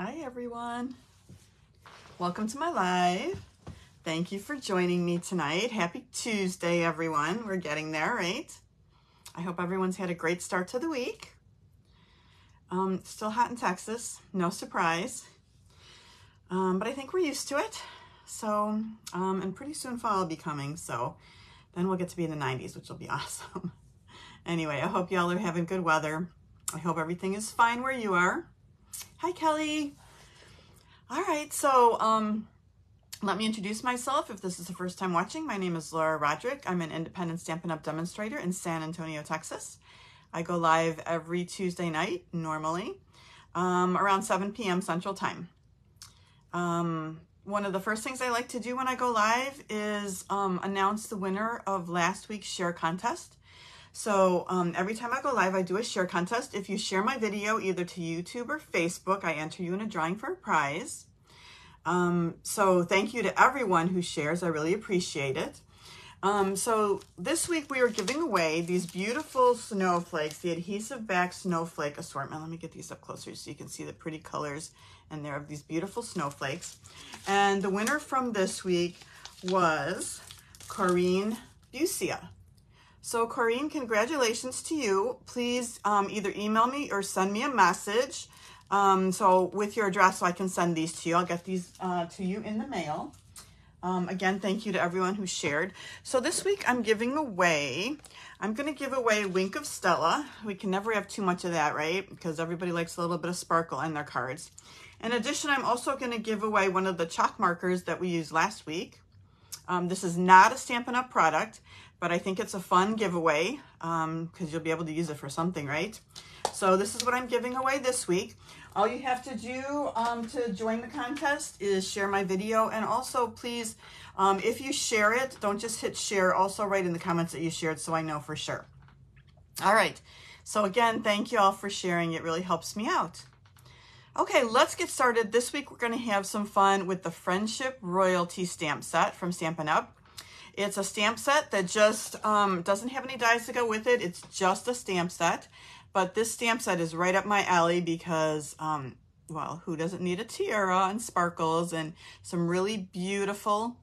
Hi everyone, welcome to my live. Thank you for joining me tonight. Happy Tuesday everyone. We're getting there, right? I hope everyone's had a great start to the week. Still hot in Texas, no surprise, but I think we're used to it. So, and pretty soon fall will be coming, so then we'll get to be in the 90s, which will be awesome. Anyway, I hope y'all are having good weather. I hope everything is fine where you are. Hi, Kelly. All right, so let me introduce myself. If this is the first time watching, my name is Laura Roderick. I'm an independent Stampin' Up! Demonstrator in San Antonio, Texas. I go live every Tuesday night, normally, around 7 p.m. Central Time. One of the first things I like to do when I go live is announce the winner of last week's share contest. So every time I go live, I do a share contest. If you share my video either to YouTube or Facebook, I enter you in a drawing for a prize. So thank you to everyone who shares. I really appreciate it. So this week we are giving away these beautiful snowflakes, the adhesive back snowflake assortment. Let me get these up closer so you can see the pretty colors and there are these beautiful snowflakes. And the winner from this week was Corinne Busia. So Corinne, congratulations to you. Please either email me or send me a message. So with your address so I can send these to you. I'll get these to you in the mail. Again, thank you to everyone who shared. So this week I'm going to give away Wink of Stella. We can never have too much of that, right? Because everybody likes a little bit of sparkle in their cards. In addition, I'm also going to give away one of the chalk markers that we used last week. This is not a Stampin' Up! Product, but I think it's a fun giveaway because you'll be able to use it for something, right? So this is what I'm giving away this week. All you have to do to join the contest is share my video, and also please, if you share it, don't just hit share, also write in the comments that you shared so I know for sure. All right, so again, thank you all for sharing. It really helps me out. Okay, let's get started. This week we're going to have some fun with the Friendship Royalty stamp set from Stampin' Up! It's a stamp set that just doesn't have any dies to go with it. It's just a stamp set. But this stamp set is right up my alley because, well, who doesn't need a tiara and sparkles and some really beautiful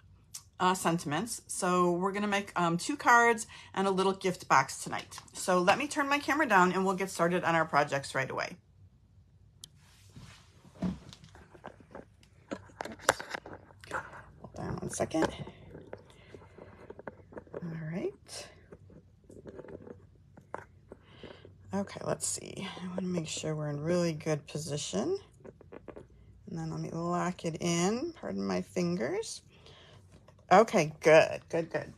sentiments? So we're going to make 2 cards and a little gift box tonight. So let me turn my camera down and we'll get started on our projects right away. Hold on one second. All right. Okay, let's see. I want to make sure we're in really good position. And then let me lock it in. Pardon my fingers. Okay, good, good, good.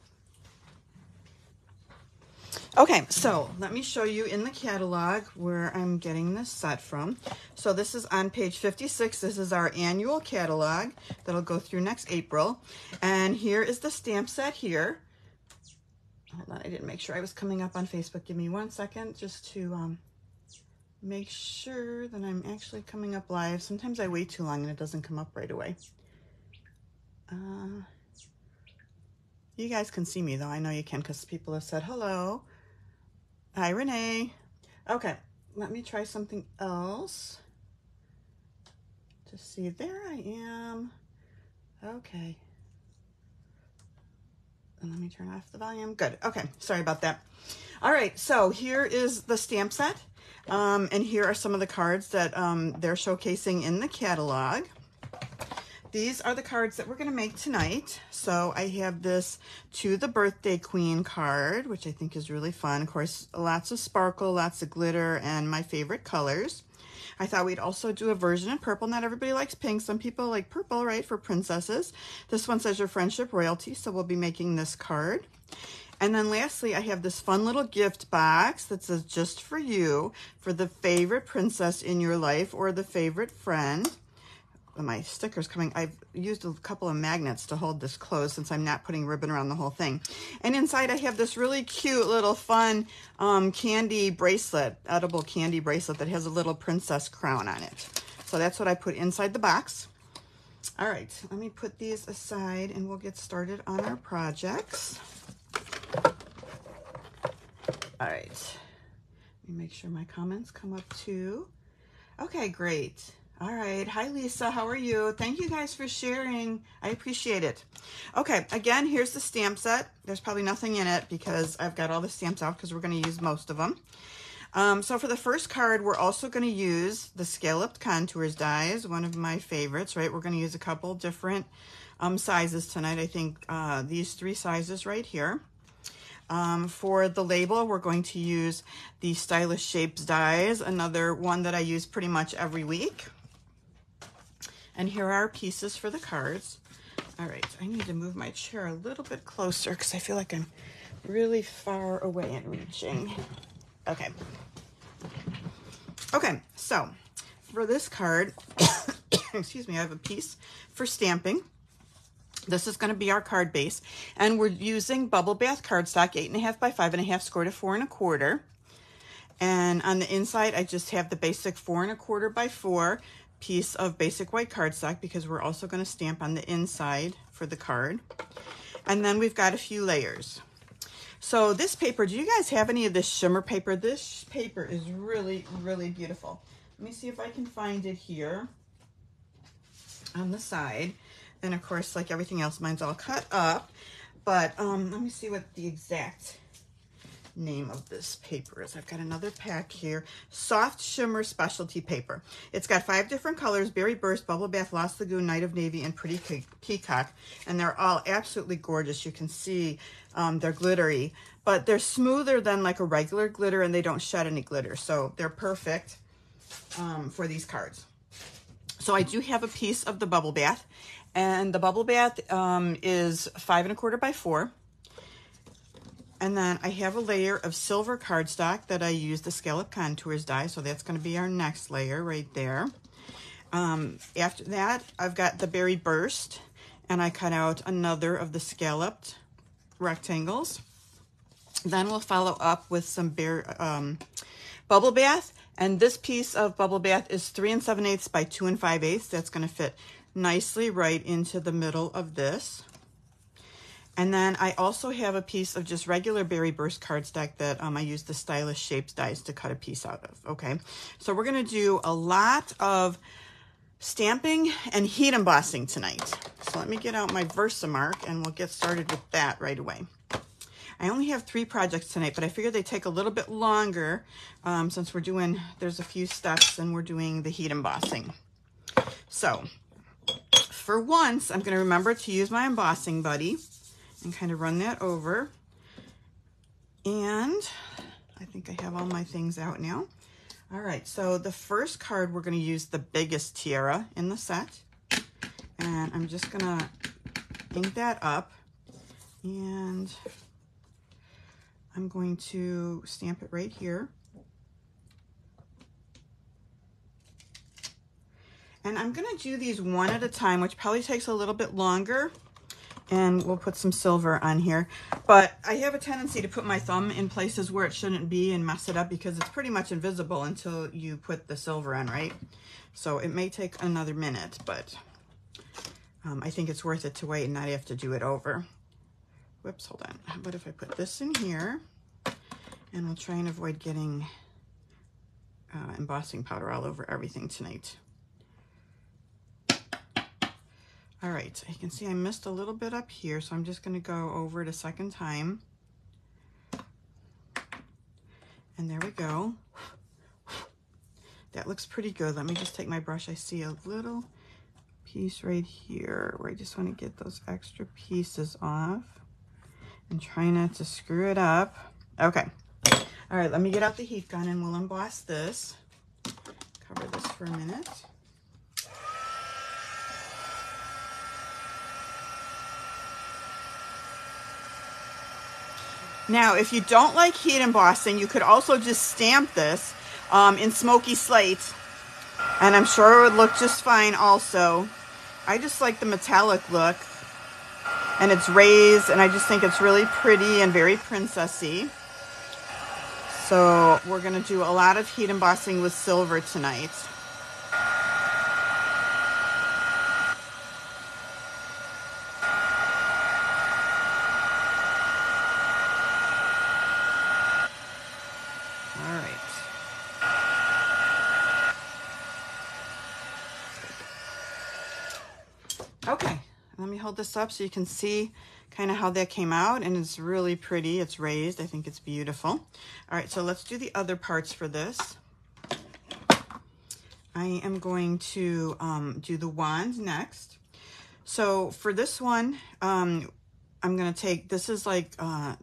Okay, so let me show you in the catalog where I'm getting this set from. So this is on page 56. This is our annual catalog that'll go through next April. And here is the stamp set here. Hold on, I didn't make sure I was coming up on Facebook. Give me 1 second just to make sure that I'm actually coming up live. Sometimes I wait too long and it doesn't come up right away. You guys can see me though. I know you can because people have said hello. Hi, Renee. Okay, let me try something else. To see, there I am. Okay. And let me turn off the volume. Good. Okay. Sorry about that. All right. So here is the stamp set. And here are some of the cards that they're showcasing in the catalog. These are the cards that we're going to make tonight. So I have this To the Birthday Queen card, which I think is really fun. Of course, lots of sparkle, lots of glitter, and my favorite colors. I thought we'd also do a version in purple. Not everybody likes pink. Some people like purple, right, for princesses. This one says Your Friendship Royalty, so we'll be making this card. And then lastly, I have this fun little gift box that says Just for You, for the favorite princess in your life or the favorite friend. My sticker's coming. I've used a couple of magnets to hold this closed since I'm not putting ribbon around the whole thing. And inside I have this really cute little fun candy bracelet, edible candy bracelet that has a little princess crown on it. So that's what I put inside the box. All right, let me put these aside and we'll get started on our projects. All right, let me make sure my comments come up too. Okay, great. All right. Hi, Lisa. How are you? Thank you guys for sharing. I appreciate it. Okay. Again, here's the stamp set. There's probably nothing in it because I've got all the stamps out because we're going to use most of them. So for the first card, we're also going to use the Scalloped Contours dies, one of my favorites, right? We're going to use a couple different sizes tonight. I think these 3 sizes right here. For the label, we're going to use the Stylish Shapes dies, another one that I use pretty much every week. And here are our pieces for the cards. All right, I need to move my chair a little bit closer because I feel like I'm really far away and reaching. Okay. Okay, so for this card, excuse me, I have a piece for stamping. This is going to be our card base, and we're using Bubble Bath cardstock, 8.5 by 5.5, scored to 4 1/4. And on the inside, I just have the basic 4 1/4 by 4 piece of basic white cardstock because we're also going to stamp on the inside for the card. And then we've got a few layers. So this paper, do you guys have any of this shimmer paper? This paper is really, really beautiful. Let me see if I can find it here on the side. And of course, like everything else, mine's all cut up. But let me see what the exact name of this paper is. I've got another pack here. Soft Shimmer Specialty Paper. It's got 5 different colors: Berry Burst, Bubble Bath, Lost Lagoon, Night of Navy, and Pretty Peacock. And they're all absolutely gorgeous. You can see they're glittery, but they're smoother than like a regular glitter, and they don't shed any glitter. So they're perfect for these cards. So I do have a piece of the Bubble Bath, and the Bubble Bath is 5 1/4 by 4. And then I have a layer of silver cardstock that I use the Scalloped Contours die, so that's going to be our next layer right there. After that, I've got the Berry Burst, and I cut out another of the scalloped rectangles. Then we'll follow up with some Bubble Bath, and this piece of Bubble Bath is 3 7/8 by 2 5/8. That's going to fit nicely right into the middle of this. And then I also have a piece of just regular Berry Burst cardstock that I use the Stylish Shapes dies to cut a piece out of, okay? So we're going to do a lot of stamping and heat embossing tonight. So let me get out my Versamark and we'll get started with that right away. I only have 3 projects tonight, but I figured they take a little bit longer since we're doing, there's a few steps and we're doing the heat embossing. So for once, I'm going to remember to use my embossing buddy and kind of run that over. And I think I have all my things out now. All right, so the first card, we're going to use the biggest tiara in the set. And I'm just going to ink that up. And I'm going to stamp it right here. And I'm going to do these one at a time, which probably takes a little bit longer. And we'll put some silver on here. But I have a tendency to put my thumb in places where it shouldn't be and mess it up because it's pretty much invisible until you put the silver on, right? So it may take another minute, but I think it's worth it to wait and not have to do it over. Whoops, hold on. How about if I put this in here? And we'll try and avoid getting embossing powder all over everything tonight. All right, you can see I missed a little bit up here, so I'm just going to go over it a second time. And there we go. That looks pretty good. Let me just take my brush. I see a little piece right here where I just want to get those extra pieces off and try not to screw it up. Okay. All right, let me get out the heat gun and we'll emboss this. Cover this for a minute. Now, if you don't like heat embossing, you could also just stamp this in smoky slate, and I'm sure it would look just fine also. I just like the metallic look, and it's raised, and I just think it's really pretty and very princessy. So we're going to do a lot of heat embossing with silver tonight. Okay, let me hold this up so you can see kind of how that came out, and it's really pretty. It's raised. I think it's beautiful. All right, so let's do the other parts for this. I am going to do the wand next. So for this one, I'm going to take, this is like the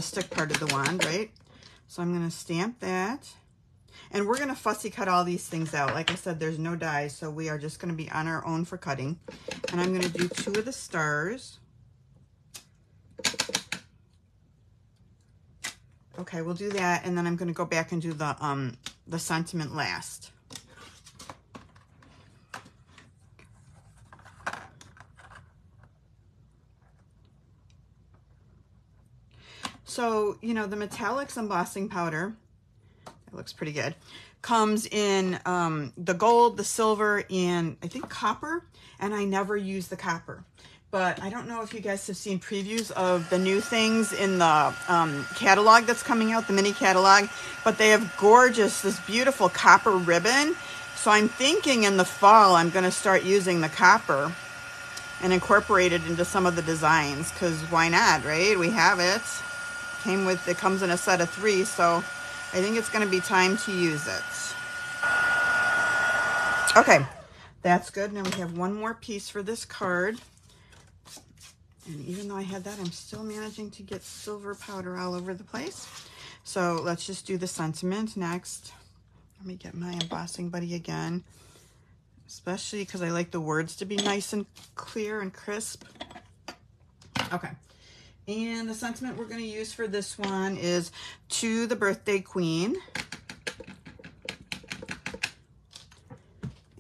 stick part of the wand, right? So I'm going to stamp that. And we're going to fussy cut all these things out. Like I said, there's no dies, so we are just going to be on our own for cutting. And I'm going to do 2 of the stars. Okay, we'll do that, and then I'm going to go back and do the sentiment last. So, you know, the metallics embossing powder, it looks pretty good, comes in the gold, the silver, and I think copper, and I never use the copper. But I don't know if you guys have seen previews of the new things in the catalog that's coming out, the mini catalog, but they have gorgeous, this beautiful copper ribbon. So I'm thinking in the fall, I'm going to start using the copper and incorporate it into some of the designs, because why not, right? We have it. It comes in a set of 3, so I think it's going to be time to use it. Okay, that's good. Now we have one more piece for this card. And even though I had that, I'm still managing to get silver powder all over the place. So let's just do the sentiment next. Let me get my embossing buddy again, especially because I like the words to be nice and clear and crisp. Okay. And the sentiment we're going to use for this one is "To the Birthday Queen."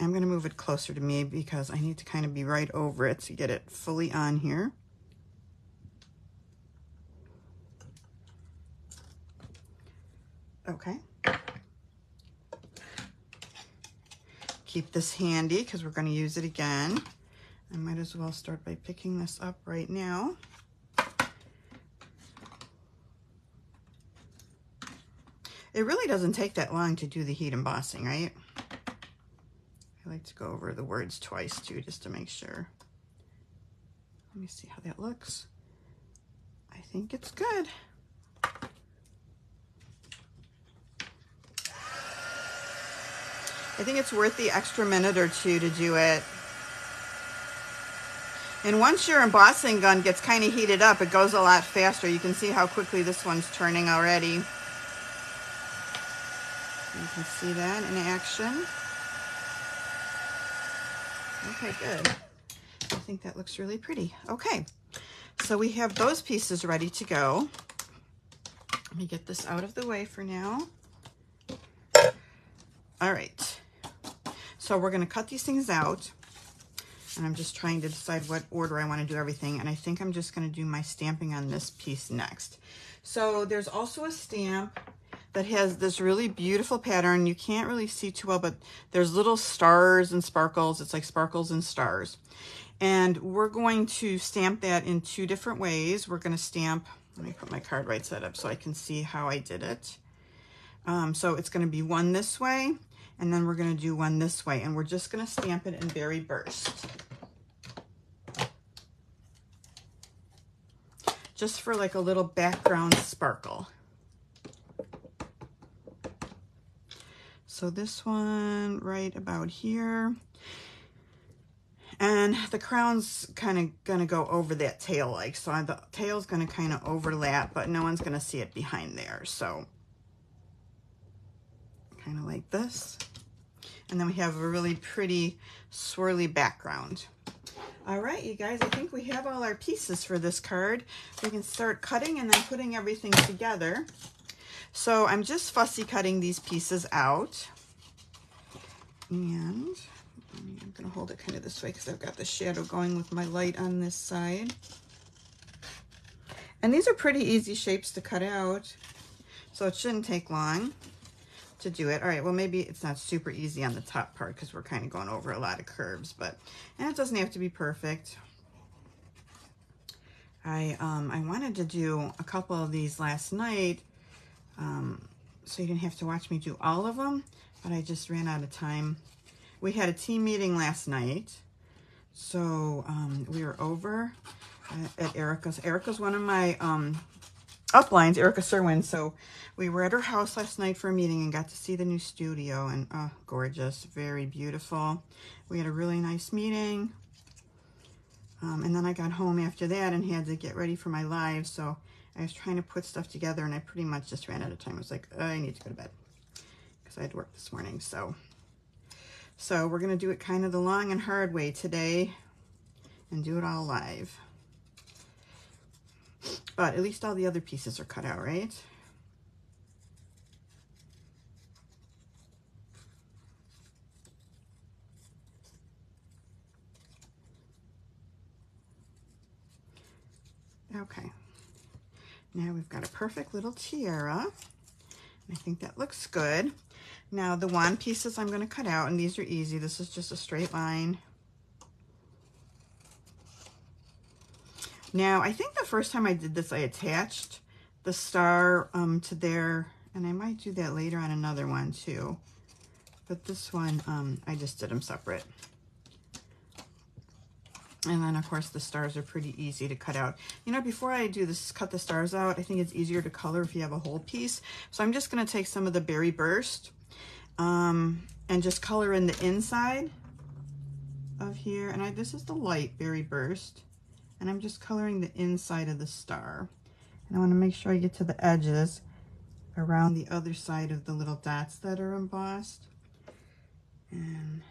I'm going to move it closer to me because I need to kind of be right over it to get it fully on here. Okay. Keep this handy because we're going to use it again. I might as well start by picking this up right now. It really doesn't take that long to do the heat embossing, right? I like to go over the words twice too, just to make sure. Let me see how that looks. I think it's good. I think it's worth the extra minute or 2 to do it. And once your embossing gun gets kind of heated up, it goes a lot faster. You can see how quickly this one's turning already. You can see that in action. Okay, good. I think that looks really pretty. Okay, so we have those pieces ready to go. Let me get this out of the way for now. All right, so we're going to cut these things out, and I'm just trying to decide what order I want to do everything, and I think I'm just going to do my stamping on this piece next. So there's also a stamp that has this really beautiful pattern. You can't really see too well, but there's little stars and sparkles. It's like sparkles and stars. And we're going to stamp that in 2 different ways. We're going to stamp, let me put my card right side up so I can see how I did it. So it's going to be one this way, and then we're going to do one this way, and we're just going to stamp it in berry burst. Just for like a little background sparkle. So this one right about here. And the crown's kind of going to go over that tail like. So the tail's going to kind of overlap, but no one's going to see it behind there. So kind of like this. And then we have a really pretty swirly background. All right, you guys, I think we have all our pieces for this card. We can start cutting and then putting everything together. So I'm just fussy cutting these pieces out. And I'm going to hold it kind of this way because I've got the shadow going with my light on this side. And these are pretty easy shapes to cut out, so it shouldn't take long to do it. All right, well, maybe it's not super easy on the top part because we're kind of going over a lot of curves, and it doesn't have to be perfect. I wanted to do a couple of these last night, so you didn't have to watch me do all of them, but I just ran out of time. We had a team meeting last night, So we were over at Erica's. Erica's one of my uplines, Erica Serwin. So we were at her house last night for a meeting and got to see the new studio, and gorgeous, very beautiful. We had a really nice meeting. And then I got home after that and had to get ready for my live. So I was trying to put stuff together and I pretty much just ran out of time. I was like, I need to go to bed because I had to work this morning. So we're going to do it kind of the long and hard way today and do it all live. But at least all the other pieces are cut out, right? Okay, now we've got a perfect little tiara. I think that looks good. Now the wand pieces I'm going to cut out, and these are easy. This is just a straight line. Now I think the first time I did this, I attached the star to there, and I might do that later on another one too. But this one, I just did them separate. And then, of course, the stars are pretty easy to cut out. You know, before I do this, cut the stars out, I think it's easier to color if you have a whole piece. So I'm just going to take some of the Berry Burst and just color in the inside of here. And this is the light Berry Burst. And I'm just coloring the inside of the star. And I want to make sure I get to the edges around the other side of the little dots that are embossed. And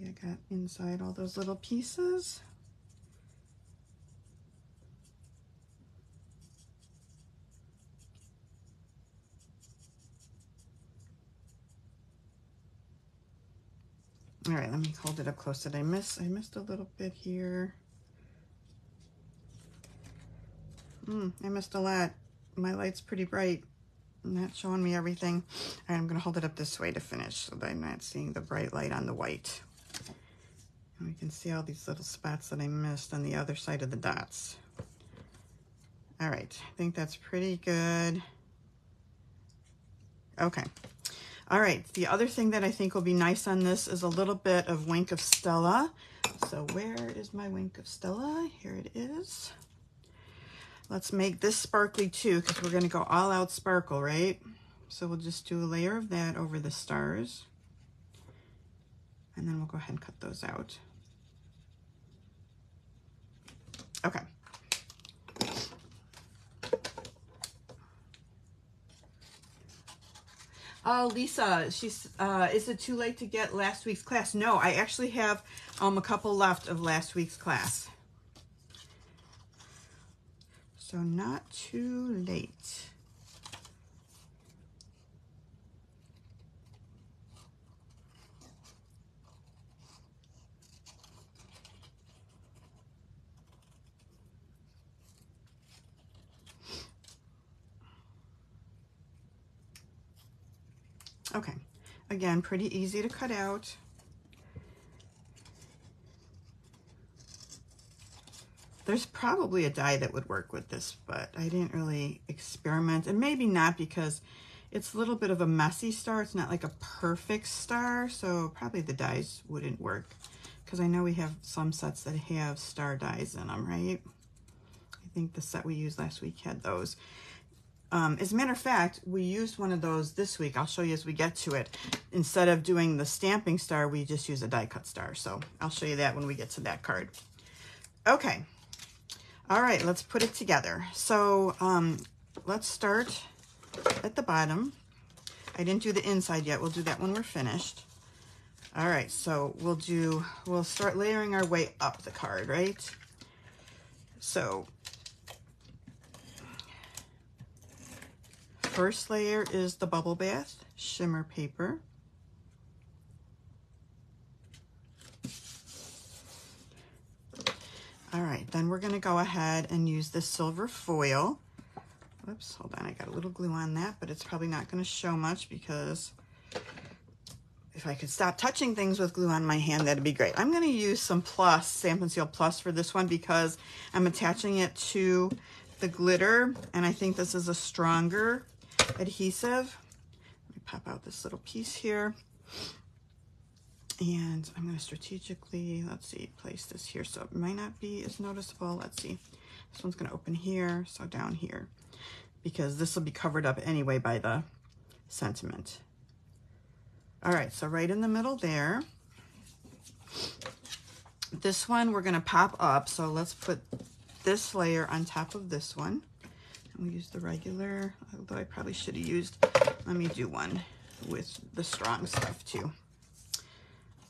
I got inside all those little pieces. All right, let me hold it up close. Did I missed a little bit here. I missed a lot. My light's pretty bright. Not showing me everything. All right, I'm gonna hold it up this way to finish so that I'm not seeing the bright light on the white. And we can see all these little spots that I missed on the other side of the dots. All right, I think that's pretty good. Okay. All right, the other thing that I think will be nice on this is a little bit of Wink of Stella. So where is my Wink of Stella? Here it is. Let's make this sparkly too, because we're gonna go all out sparkle, right? So we'll just do a layer of that over the stars. And then we'll go ahead and cut those out. Okay. Oh, Lisa, she's, is it too late to get last week's class? No, I actually have a couple left of last week's class. So not too late. Okay, again, pretty easy to cut out. There's probably a die that would work with this, but I didn't really experiment, and maybe not because it's a little bit of a messy star. It's not like a perfect star, so probably the dies wouldn't work because I know we have some sets that have star dies in them, right? I think the set we used last week had those. As a matter of fact, we used one of those this week. I'll show you as we get to it. Instead of doing the stamping star, we just use a die cut star. So I'll show you that when we get to that card. Okay. All right, let's put it together. So let's start at the bottom. I didn't do the inside yet. We'll do that when we're finished. All right, so we'll start layering our way up the card, right? So first layer is the Bubble Bath shimmer paper. All right, then we're gonna go ahead and use this silver foil. Whoops, hold on, I got a little glue on that, but it's probably not gonna show much because if I could stop touching things with glue on my hand, that'd be great. I'm gonna use some Plus, Stampin' Seal Plus for this one because I'm attaching it to the glitter, and I think this is a stronger adhesive. Let me pop out this little piece here. And I'm going to strategically, let's see, place this here so it might not be as noticeable. Let's see. This one's going to open here, so down here, because this will be covered up anyway by the sentiment. All right, so right in the middle there. This one we're going to pop up, so let's put this layer on top of this one. And we'll use the regular, although I probably should have used, let me do one with the strong stuff too.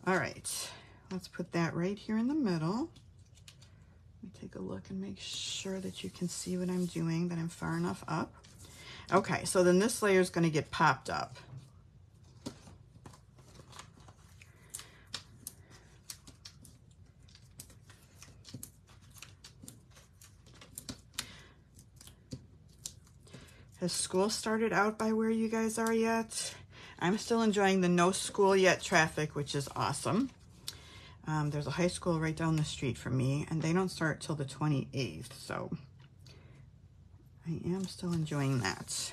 All right, let's put that right here in the middle. Let me take a look and make sure that you can see what I'm doing, that I'm far enough up. Okay, so then this layer is going to get popped up. Has school started out by where you guys are yet? I'm still enjoying the no school yet traffic, which is awesome. There's a high school right down the street from me, and they don't start till the 28th, so I am still enjoying that.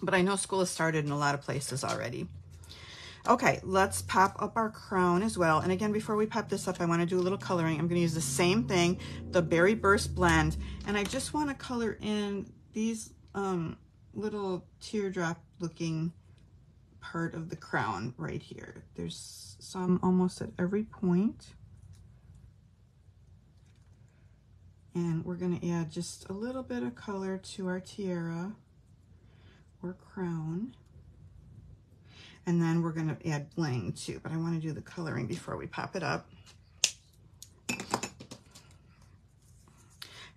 But I know school has started in a lot of places already. Okay, let's pop up our crown as well. And again, before we pop this up, I want to do a little coloring. I'm going to use the same thing, the Berry Burst blend, and I just want to color in these little teardrop looking part of the crown right here. There's some almost at every point. And we're going to add just a little bit of color to our tiara or crown. And then we're going to add bling too, but I want to do the coloring before we pop it up.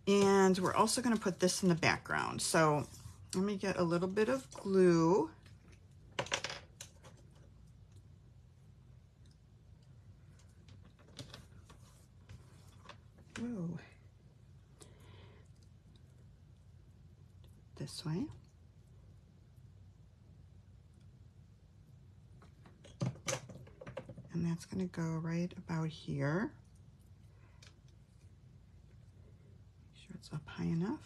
And we're also going to put this in the background. So let me get a little bit of glue. Whoa. This way. And that's going to go right about here. Make sure it's up high enough.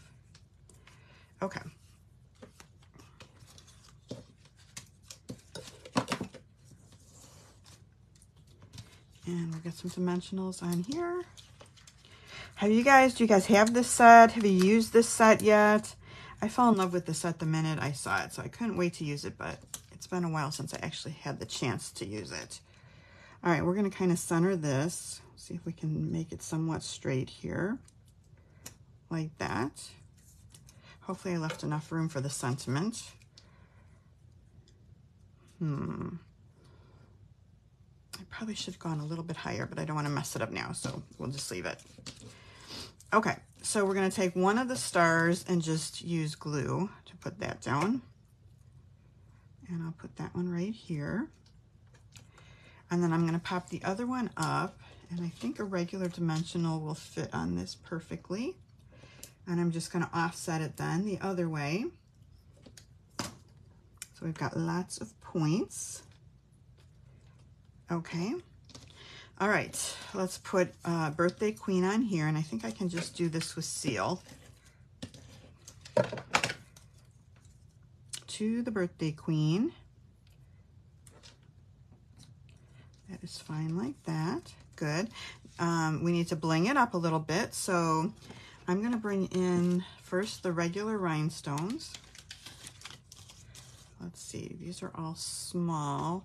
Okay. And we'll get some dimensionals on here. Do you guys have this set? Have you used this set yet? I fell in love with this set the minute I saw it, so I couldn't wait to use it, but it's been a while since I actually had the chance to use it. All right, we're going to kind of center this. See if we can make it somewhat straight here, like that. Hopefully I left enough room for the sentiment. I probably should have gone a little bit higher, but I don't want to mess it up now, so we'll just leave it. Okay, so we're going to take one of the stars and just use glue to put that down. And I'll put that one right here. And then I'm going to pop the other one up, and I think a regular dimensional will fit on this perfectly. And I'm just going to offset it then the other way. So we've got lots of points. Okay. All right, let's put Birthday Queen on here, and I think I can just do this with seal. To the Birthday Queen. That is fine like that. Good. We need to bling it up a little bit, so I'm going to bring in first the regular rhinestones. Let's see, these are all small,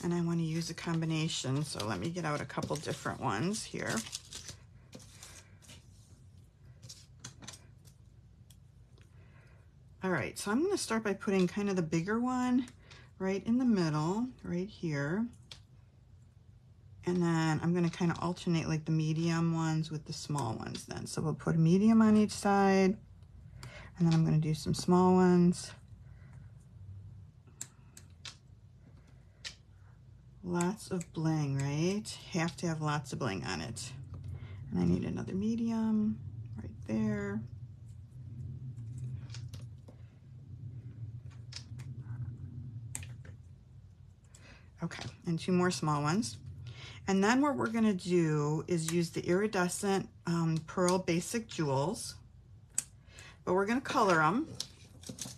and I want to use a combination, so let me get out a couple different ones here. All right, so I'm going to start by putting kind of the bigger one right in the middle, right here. And then I'm going to kind of alternate like the medium ones with the small ones then. So we'll put a medium on each side, and then I'm going to do some small ones. Lots of bling, right? Have to have lots of bling on it. And I need another medium right there. Okay, and two more small ones. And then what we're going to do is use the iridescent pearl basic jewels, but we're going to color them.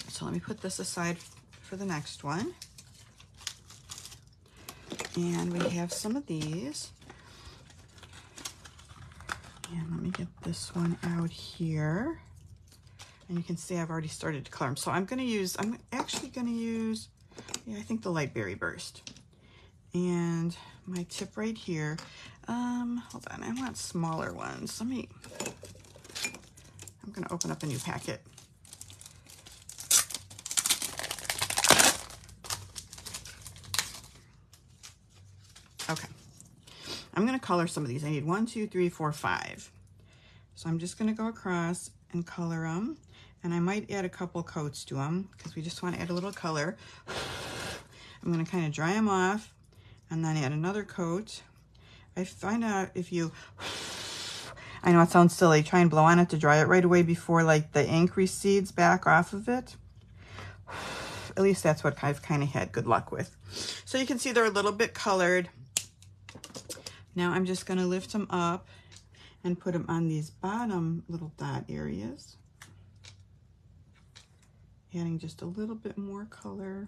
So let me put this aside for the next one. And we have some of these. And let me get this one out here. And you can see I've already started to color them. So I'm actually going to use, yeah, I think the Light Berry Burst. And my tip right here, hold on, I want smaller ones. I'm going to open up a new packet. Okay, I'm going to color some of these. I need 1, 2, 3, 4, 5. So I'm just going to go across and color them. And I might add a couple coats to them because we just want to add a little color. I'm going to kind of dry them off and then add another coat. I find out if you, I know it sounds silly, try and blow on it to dry it right away before like the ink recedes back off of it. At least that's what I've kind of had good luck with. So you can see they're a little bit colored. Now I'm just going to lift them up and put them on these bottom little dot areas. Adding just a little bit more color.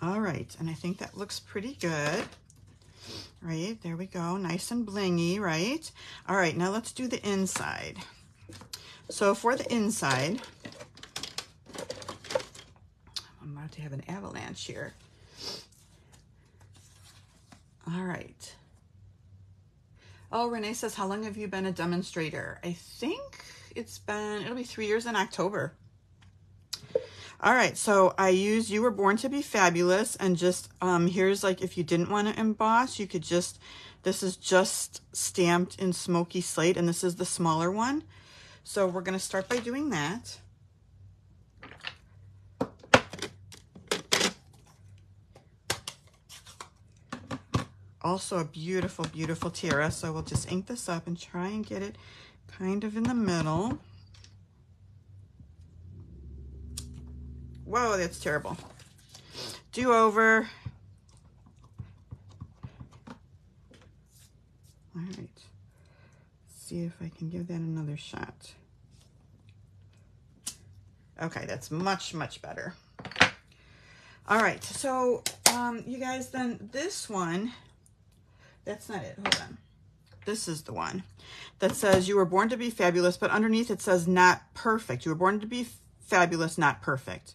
All right, and I think that looks pretty good. Right, there we go, nice and blingy, right? All right, now let's do the inside. So for the inside, I'm about to have an avalanche here. All right. Oh, Renee says, how long have you been a demonstrator? I think it'll be 3 years in October. All right, so I use You Were Born to Be Fabulous, and just, here's like, if you didn't want to emboss, you could just, this is just stamped in smoky slate, and this is the smaller one. So we're going to start by doing that. Also a beautiful, beautiful tiara. So we'll just ink this up and try and get it kind of in the middle. Whoa, that's terrible. Do over. All right. Let's see if I can give that another shot. Okay, that's much, much better. All right, so you guys, then this one, that's not it, hold on. This is the one that says You Were Born to Be Fabulous, but underneath it says not perfect. You were born to be fabulous, not perfect.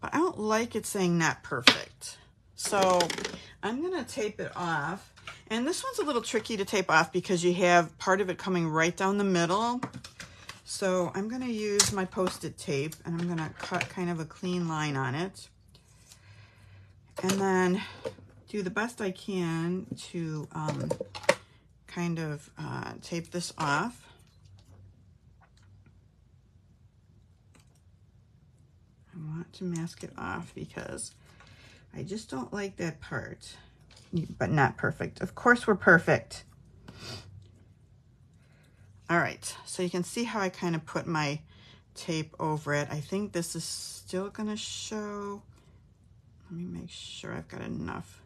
But I don't like it saying not perfect. So I'm gonna tape it off. And this one's a little tricky to tape off because you have part of it coming right down the middle. So I'm gonna use my Post-it tape and I'm gonna cut kind of a clean line on it. And then do the best I can to kind of tape this off. I want to mask it off because I just don't like that part, but not perfect. Of course we're perfect. All right, so you can see how I kind of put my tape over it. I think this is still gonna show. Let me make sure I've got enough.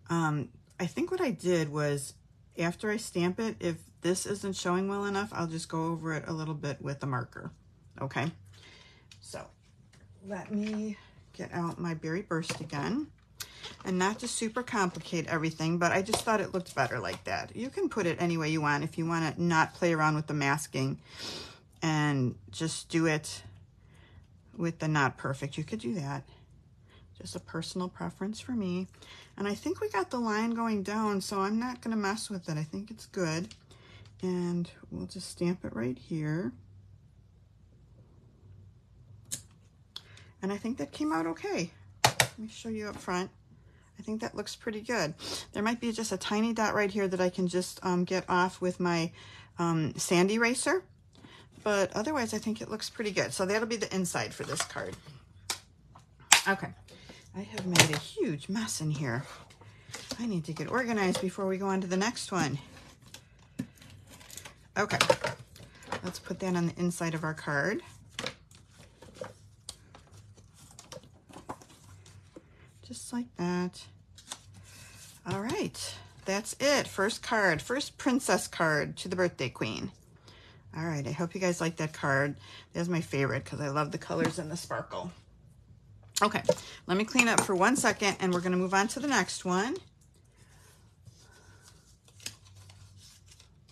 I think what I did was after I stamp it, if this isn't showing well enough, I'll just go over it a little bit with a marker, okay? So let me get out my Berry Burst again, and not to super complicate everything, but I just thought it looked better like that. You can put it any way you want if you want to not play around with the masking and just do it with the not perfect. You could do that. Just a personal preference for me. And I think we got the line going down, so I'm not going to mess with it. I think it's good. And we'll just stamp it right here. And I think that came out okay. Let me show you up front. I think that looks pretty good. There might be just a tiny dot right here that I can just get off with my sand eraser. But otherwise, I think it looks pretty good. So that'll be the inside for this card. Okay. I have made a huge mess in here. I need to get organized before we go on to the next one. Okay. Let's put that on the inside of our card. Just like that. All right, that's it. First card, first princess card to the birthday queen. All right, I hope you guys like that card. That's my favorite because I love the colors and the sparkle. Okay, let me clean up for 1 second and we're gonna move on to the next one.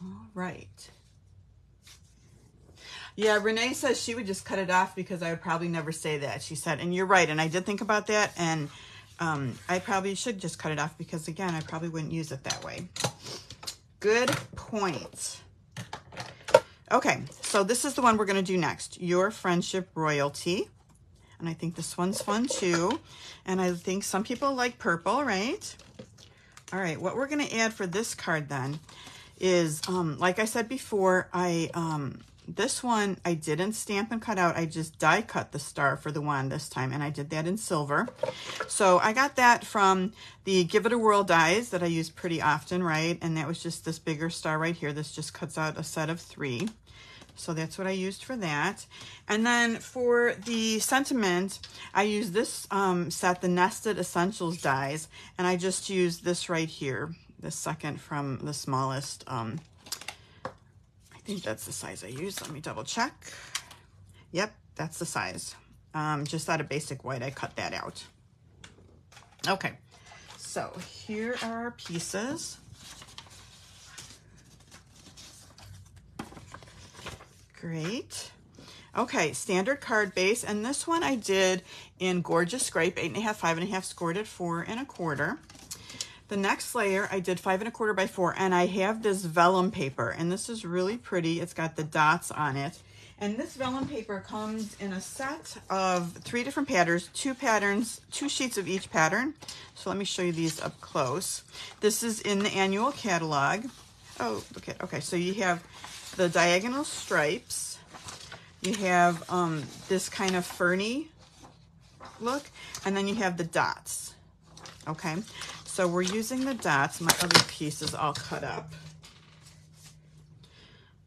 All right. Yeah, Renee says she would just cut it off because I would probably never say that. She said, and you're right, and I did think about that, and I probably should just cut it off because, again, I probably wouldn't use it that way. Good point. Okay, so this is the one we're going to do next, Your Friendship Royalty. And I think this one's fun too. And I think some people like purple, right? All right, what we're going to add for this card then is, like I said before, this one I didn't stamp and cut out. I just die cut the star for the wand this time, and I did that in silver. So I got that from the Give It a Whirl dies that I use pretty often, right? And that was just this bigger star right here. This just cuts out a set of 3. So that's what I used for that. And then for the sentiment, I use this set, the Nested Essentials dies, and I just used this right here, the second from the smallest. I think that's the size I used. Let me double check. Yep, that's the size. Just out of basic white, I cut that out. Okay, so here are our pieces. Great. Okay, standard card base, and this one I did in Gorgeous Scrape, 8.5, 5.5, scored at 4 1/4. The next layer I did 5 1/4 by 4, and I have this vellum paper, and this is really pretty. It's got the dots on it, and this vellum paper comes in a set of 3 different patterns, 2 sheets of each pattern. So let me show you these up close. This is in the annual catalog. Oh, okay. So you have the diagonal stripes. You have this kind of ferny look, and then you have the dots. Okay. So we're using the dots. My other piece is all cut up.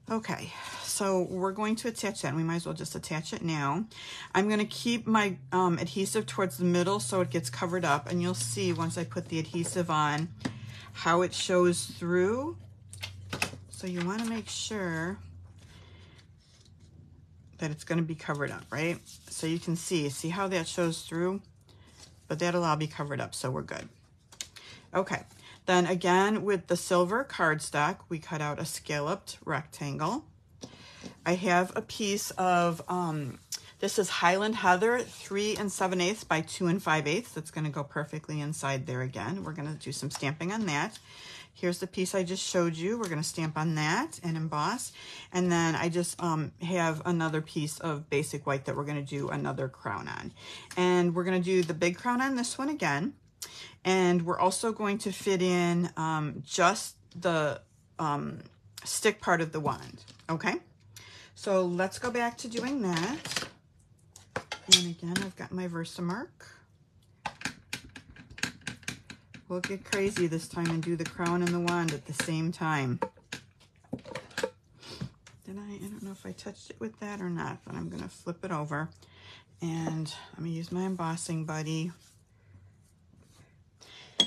Okay, so we're going to attach that. We might as well just attach it now. I'm going to keep my adhesive towards the middle so it gets covered up. And you'll see once I put the adhesive on how it shows through. So you want to make sure that it's going to be covered up, right? So you can see how that shows through? But that'll all be covered up, so we're good. Okay, then again with the silver cardstock, we cut out a scalloped rectangle. I have a piece of, this is Highland Heather 3 7/8 by 2 5/8. That's gonna go perfectly inside there again. We're gonna do some stamping on that. Here's the piece I just showed you. We're gonna stamp on that and emboss. And then I just have another piece of basic white that we're gonna do another crown on. And we're gonna do the big crown on this one again. And we're also going to fit in just the stick part of the wand, okay? So let's go back to doing that. And again, I've got my Versamark. We'll get crazy this time and do the crown and the wand at the same time. I don't know if I touched it with that or not, but I'm gonna flip it over. And let me use my embossing buddy.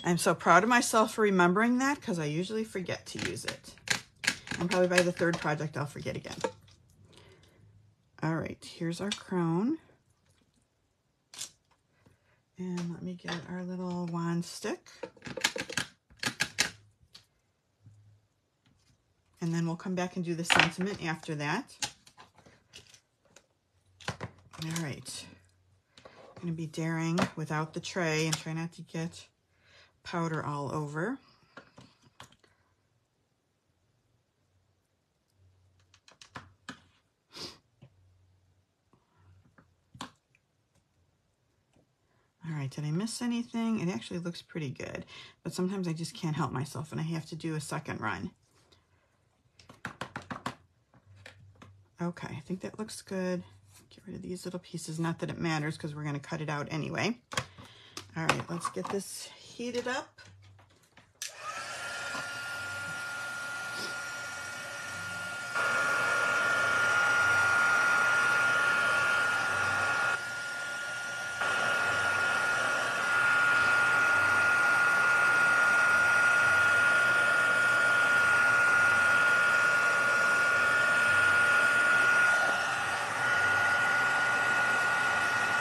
I'm so proud of myself for remembering that because I usually forget to use it. And probably by the 3rd project, I'll forget again. All right, here's our crown. And let me get our little wand stick. And then we'll come back and do the sentiment after that. All right, I'm gonna be daring without the tray and try not to get powder all over. All right, did I miss anything? It actually looks pretty good, but sometimes I just can't help myself and I have to do a second run. Okay, I think that looks good. Get rid of these little pieces, not that it matters because we're gonna cut it out anyway. All right, let's get this heated up.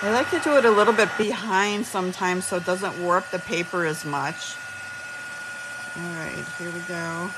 I like to do it a little bit behind sometimes so it doesn't warp the paper as much. All right, here we go.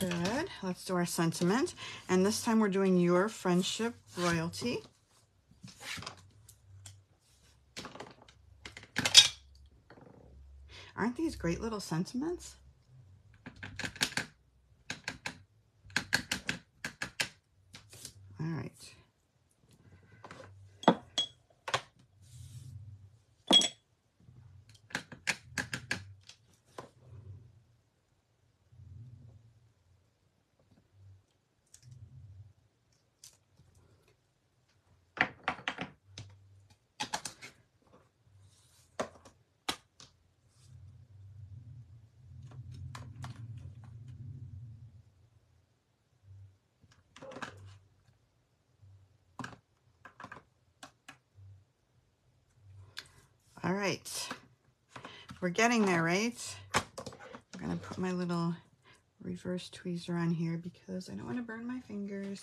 Good. Let's do our sentiment. And this time we're doing your friendship royalty. Aren't these great little sentiments? All right. All right. We're getting there, right? I'm going to put my little reverse tweezer on here because I don't want to burn my fingers.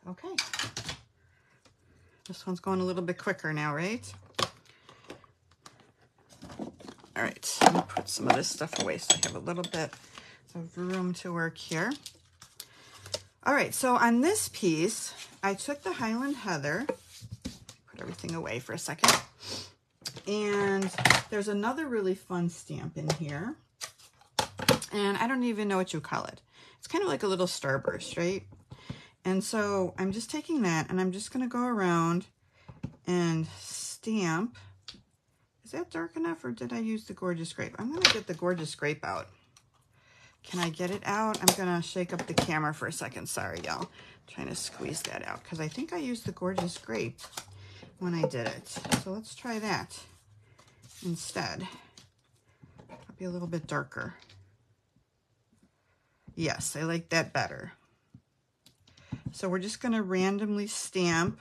Okay. This one's going a little bit quicker now, right? All right, I'm gonna put some of this stuff away so I have a little bit of room to work here. All right, so on this piece, I took the Highland Heather, put everything away for a second, and there's another really fun stamp in here, and I don't even know what you call it. It's kind of like a little starburst, right? And so I'm just taking that and I'm just gonna go around and stamp. Is that dark enough or did I use the Gorgeous Grape? I'm gonna get the Gorgeous Grape out. Can I get it out? I'm gonna shake up the camera for a second. Sorry, y'all. Trying to squeeze that out because I think I used the Gorgeous Grape when I did it. So let's try that instead. It'll be a little bit darker. Yes, I like that better. So we're just gonna randomly stamp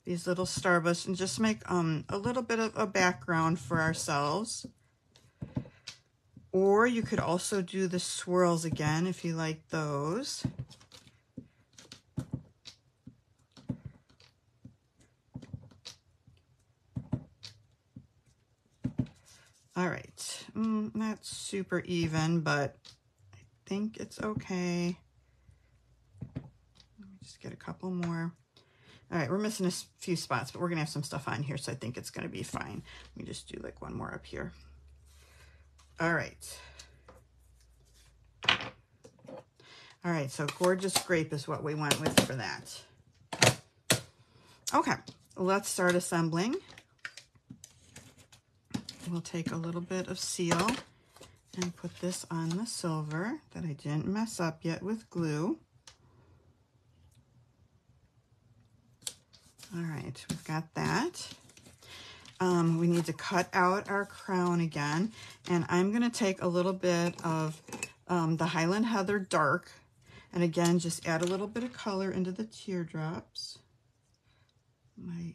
these little starbursts and just make a little bit of a background for ourselves. Or you could also do the swirls again if you like those. All right, not super even, but I think it's okay. Let me just get a couple more. All right, we're missing a few spots, but we're gonna have some stuff on here, so I think it's gonna be fine. Let me just do like one more up here. All right. All right, so Gorgeous Grape is what we went with for that. Okay, let's start assembling. We'll take a little bit of seal and put this on the silver that I didn't mess up yet with glue. All right, we've got that. We need to cut out our crown again, and I'm gonna take a little bit of the Highland Heather Dark, and again, just add a little bit of color into the teardrops. I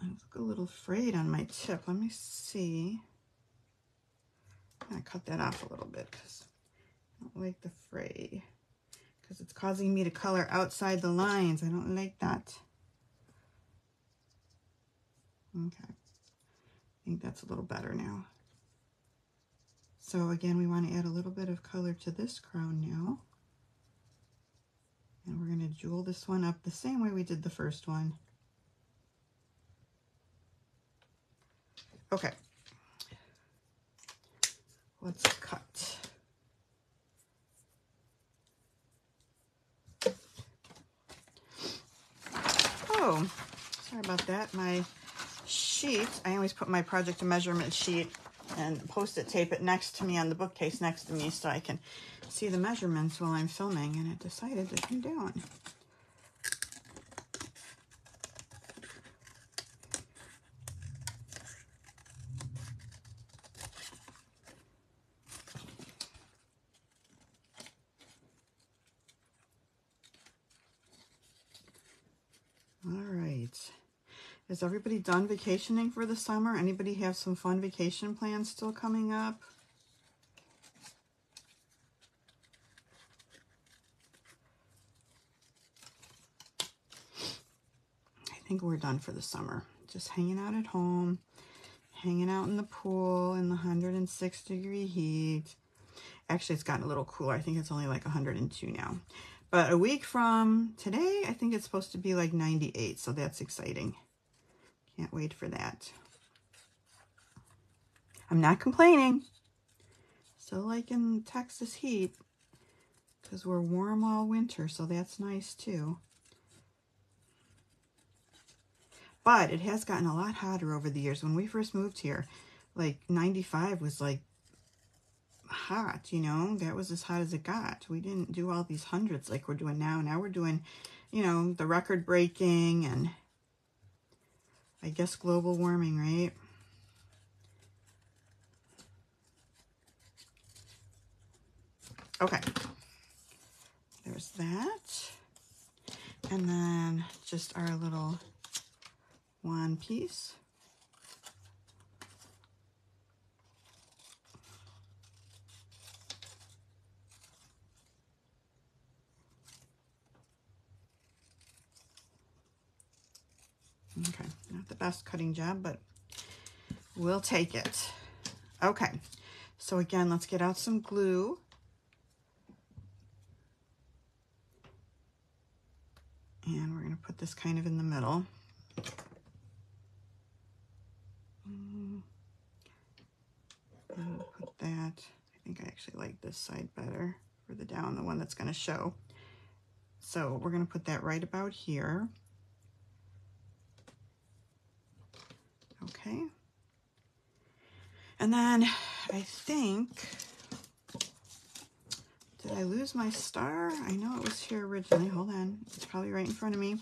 look a little frayed on my tip. Let me see. I'm gonna cut that off a little bit because I don't like the fray, because it's causing me to color outside the lines. I don't like that. Okay, I think that's a little better now. So again, we want to add a little bit of color to this crown now. And we're going to jewel this one up the same way we did the first one. Okay, let's cut. about that. My sheet, I always put my project and measurement sheet and post-it tape it next to me on the bookcase next to me so I can see the measurements while I'm filming, and it decided to come down. All right. Is everybody done vacationing for the summer? Anybody have some fun vacation plans still coming up? I think we're done for the summer. Just hanging out at home, hanging out in the pool in the 106-degree heat. Actually, it's gotten a little cooler. I think it's only like 102 now. But a week from today, I think it's supposed to be like 98, so that's exciting. Can't wait for that. I'm not complaining. Still liking Texas heat because we're warm all winter, so that's nice too. But it has gotten a lot hotter over the years. When we first moved here, like 95 was like hot, you know, that was as hot as it got. We didn't do all these hundreds like we're doing now. Now we're doing, you know, the record breaking and I guess global warming, right? Okay, there's that. And then just our little wand piece. Okay, not the best cutting job, but we'll take it. Okay, so again, let's get out some glue. And we're going to put this kind of in the middle. I'll put that, I think I actually like this side better for the down, the one that's going to show. So we're going to put that right about here. Okay. And then I think, did I lose my star? I know it was here originally. Hold on. It's probably right in front of me.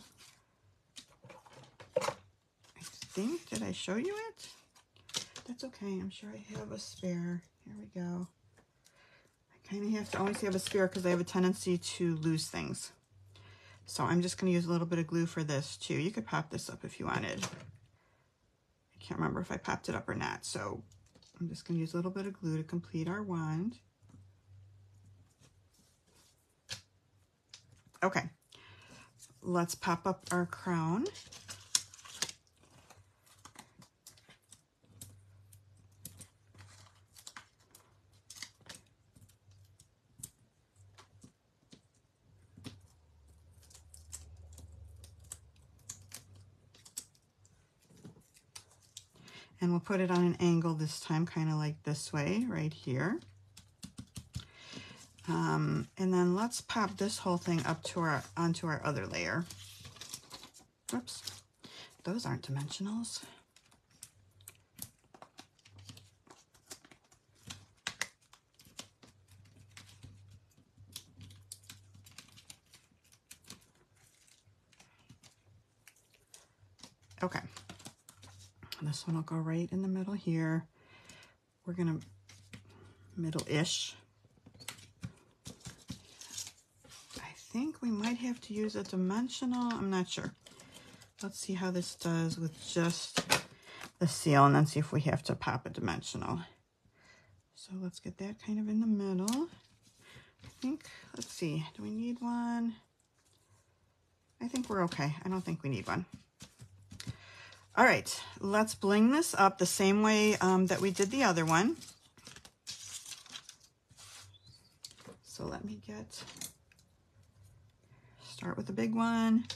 I think, did I show you it? That's okay. I'm sure I have a spare. Here we go. I kind of have to always have a spare because I have a tendency to lose things. So I'm just going to use a little bit of glue for this too. You could pop this up if you wanted. I can't remember if I popped it up or not. So I'm just going to use a little bit of glue to complete our wand. Okay, let's pop up our crown. And we'll put it on an angle this time, kind of like this way, right here. And then let's pop this whole thing up to onto our other layer. Oops, those aren't dimensionals. Okay, this one will go right in the middle here. We're gonna middle-ish. I think we might have to use a dimensional. I'm not sure. Let's see how this does with just the seal and then see if we have to pop a dimensional. So let's get that kind of in the middle. I think, let's see, do we need one? I think we're okay. I don't think we need one. All right, let's bling this up the same way that we did the other one. So let me start with the big one.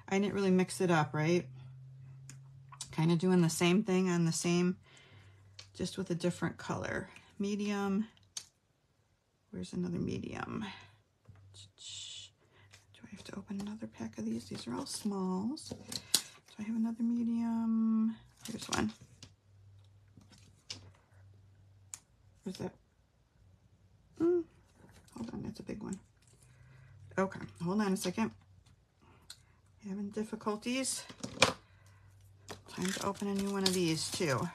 I didn't really mix it up, right? Kind of doing the same thing on the same, just with a different color. Medium. Where's another medium? Do I have to open another pack of these. These are all smalls. So I have another medium. Here's one. Where's that? Hold on, that's a big one. Okay, hold on a second. Having difficulties. Time to open a new one of these too.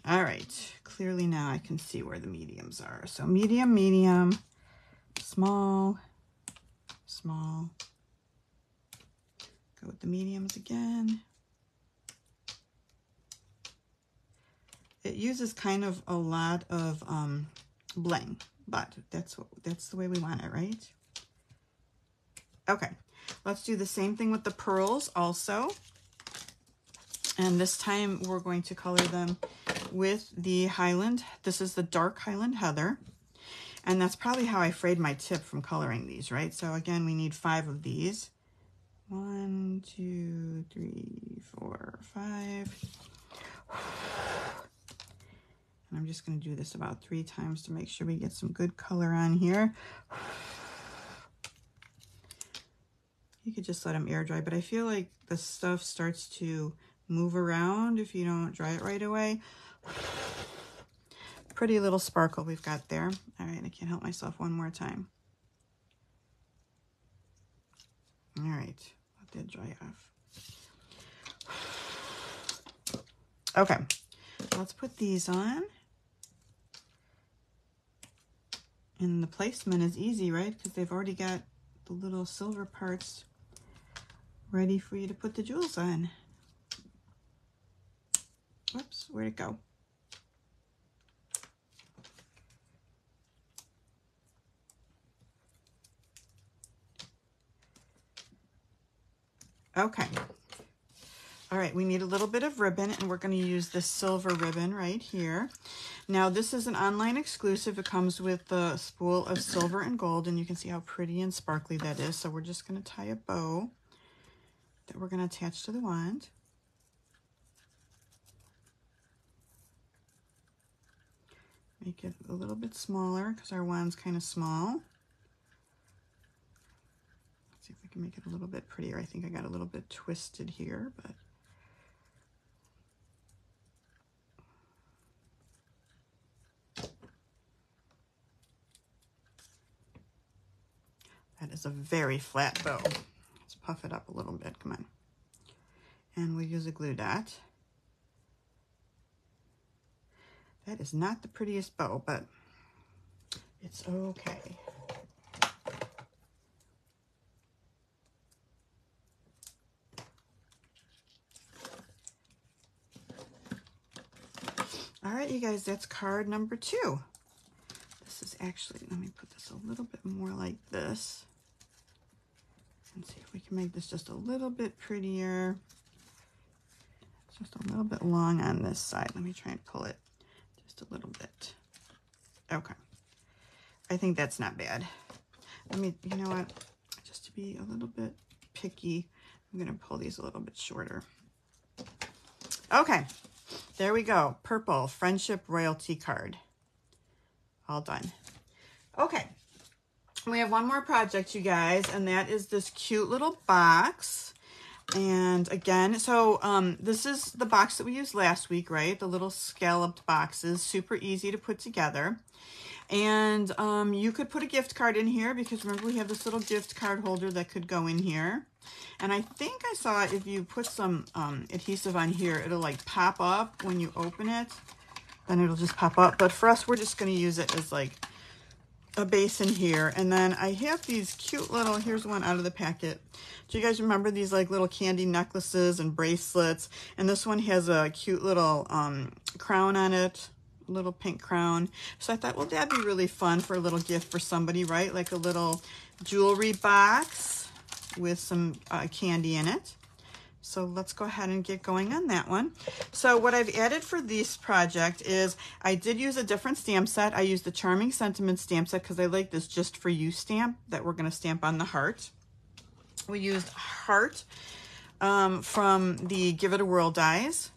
All right, clearly now I can see where the mediums are. So medium, medium, small, small. Go with the mediums again. It uses kind of a lot of bling, but that's the way we want it, right? Okay, let's do the same thing with the pearls also. And this time we're going to color them with the Highland. This is the dark Highland Heather. And that's probably how I frayed my tip from coloring these, right? So again, we need 5 of these. 1, 2, 3, 4, 5. And I'm just going to do this about 3 times to make sure we get some good color on here. You could just let them air dry, but I feel like the stuff starts to move around if you don't dry it right away. Pretty little sparkle we've got there. All right, I can't help myself one more time. All right, let that dry off. Okay, let's put these on. And the placement is easy, right? Because they've already got the little silver parts ready for you to put the jewels on. Whoops, where'd it go? Okay. All right, we need a little bit of ribbon, and we're going to use this silver ribbon right here. Now, this is an online exclusive. It comes with the spool of silver and gold, and you can see how pretty and sparkly that is. So we're just going to tie a bow that we're going to attach to the wand. Make it a little bit smaller because our wand's kind of small. Let's see if we can make it a little bit prettier. I think I got a little bit twisted here, but that is a very flat bow. Let's puff it up a little bit. Come on. And we'll use a glue dot. That is not the prettiest bow, but it's okay. All right, you guys, that's card number 2. This is actually, let me put this a little bit more like this. And see if we can make this just a little bit prettier. It's just a little bit long on this side. Let me try and pull it just a little bit. Okay. I think that's not bad. Let me, you know what? Just to be a little bit picky, I'm going to pull these a little bit shorter. Okay. There we go. Purple Friendship Royalty card. All done. Okay. We have one more project, you guys, and that is this cute little box. And again, so this is the box that we used last week, right? The little scalloped boxes, super easy to put together. And you could put a gift card in here because remember we have this little gift card holder that could go in here. And I think I saw if you put some adhesive on here, it'll like pop up when you open it. Then it'll just pop up. But for us, we're just going to use it as like a base in here. And then I have these cute little, here's one out of the packet. Do you guys remember these like little candy necklaces and bracelets? And this one has a cute little crown on it, little pink crown. So I thought, well, that'd be really fun for a little gift for somebody, right? Like a little jewelry box with some candy in it. So let's go ahead and get going on that one. So what I've added for this project is I did use a different stamp set. I used the Charming Sentiment stamp set because I like this Just For You stamp that we're going to stamp on the heart. We used Heart from the Give It a Whirl dies.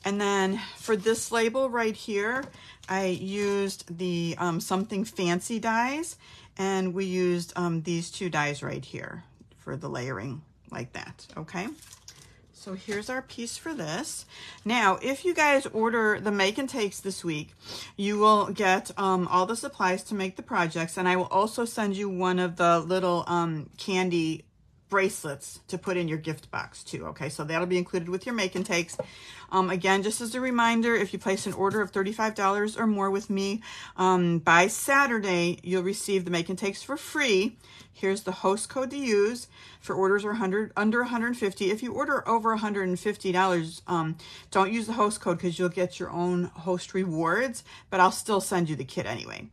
And then for this label right here, I used the Something Fancy dies, and we used these two dies right here for the layering like that, okay? So here's our piece for this. Now, if you guys order the Make and Takes this week, you will get all the supplies to make the projects, and I will also send you one of the little candy bracelets to put in your gift box too, okay? So that'll be included with your Make and Takes. Again, just as a reminder, if you place an order of $35 or more with me, by Saturday, you'll receive the Make and Takes for free. Here's the host code to use for orders under 150. If you order over $150, don't use the host code because you'll get your own host rewards, but I'll still send you the kit anyway.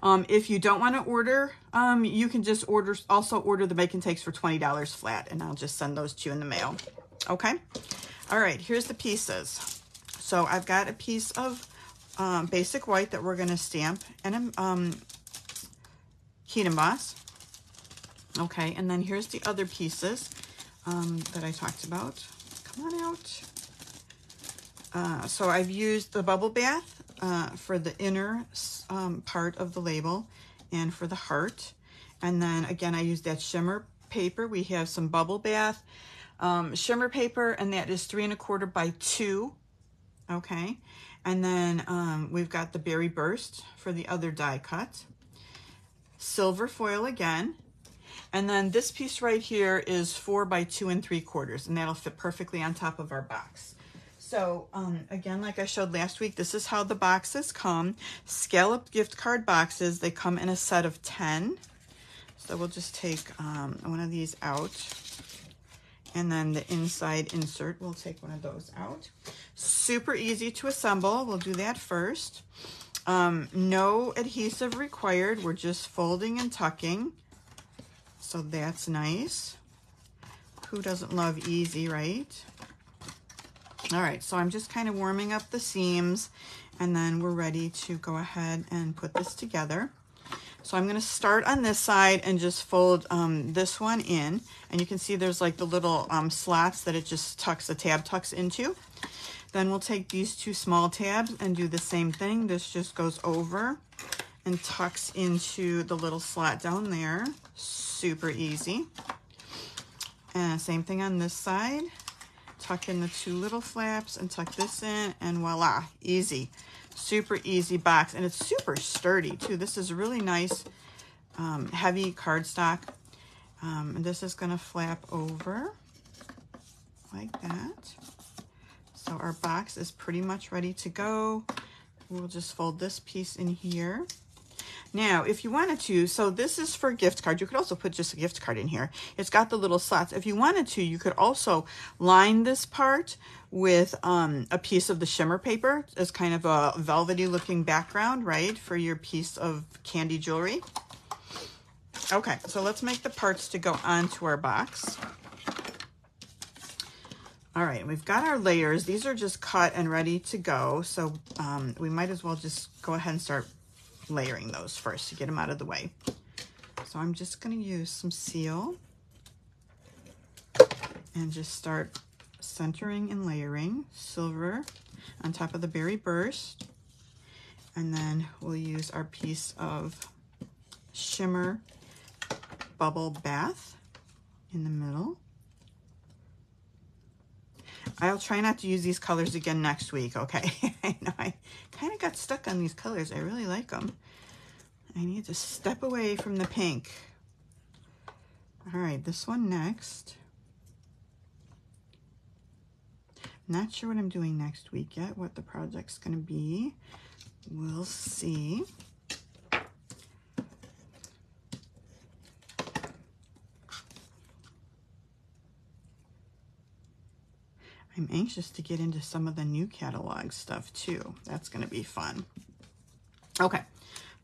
If you don't want to order, you can just also order the Make and Takes for $20 flat, and I'll just send those to you in the mail. Okay? All right, here's the pieces. So I've got a piece of basic white that we're going to stamp and heat emboss. Okay, and then here's the other pieces that I talked about. Come on out. So I've used the bubble bath for the inner part of the label and for the heart. And then again, I used that shimmer paper. We have some bubble bath shimmer paper, and that is 3 1/4 by 2. Okay, and then we've got the Berry Burst for the other die cut. Silver foil again. And then this piece right here is 4 by 2 3/4, and that'll fit perfectly on top of our box. So again, like I showed last week, this is how the boxes come. Scalloped gift card boxes, they come in a set of 10. So we'll just take one of these out. And then the inside insert, we'll take one of those out. Super easy to assemble. We'll do that first. No adhesive required. We're just folding and tucking. So that's nice. Who doesn't love easy, right? All right, so I'm just kind of warming up the seams, and then we're ready to go ahead and put this together. So I'm gonna start on this side and just fold this one in, and you can see there's like the little slots that it just tucks, the tab tucks into. Then we'll take these two small tabs and do the same thing. This just goes over and tucks into the little slot down there. Super easy. And same thing on this side. Tuck in the two little flaps and tuck this in, and voila, easy. Super easy box, and it's super sturdy too. This is really nice, heavy cardstock. And this is gonna flap over like that. So our box is pretty much ready to go. We'll just fold this piece in here. Now, if you wanted to, so this is for gift card. You could also put just a gift card in here. It's got the little slots. If you wanted to, you could also line this part with a piece of the shimmer paper as kind of a velvety looking background, right, for your piece of candy jewelry. Okay, so let's make the parts to go onto our box. All right, we've got our layers. These are just cut and ready to go. So we might as well just go ahead and start layering those first to get them out of the way. So I'm just going to use some seal and just start centering and layering silver on top of the Berry Burst, and then we'll use our piece of shimmer bubble bath in the middle. I'll try not to use these colors again next week, okay? I know I kind of got stuck on these colors. I really like them. I need to step away from the pink. All right, this one next. Not sure what I'm doing next week yet, what the project's gonna be. We'll see. I'm anxious to get into some of the new catalog stuff too. That's going to be fun. Okay,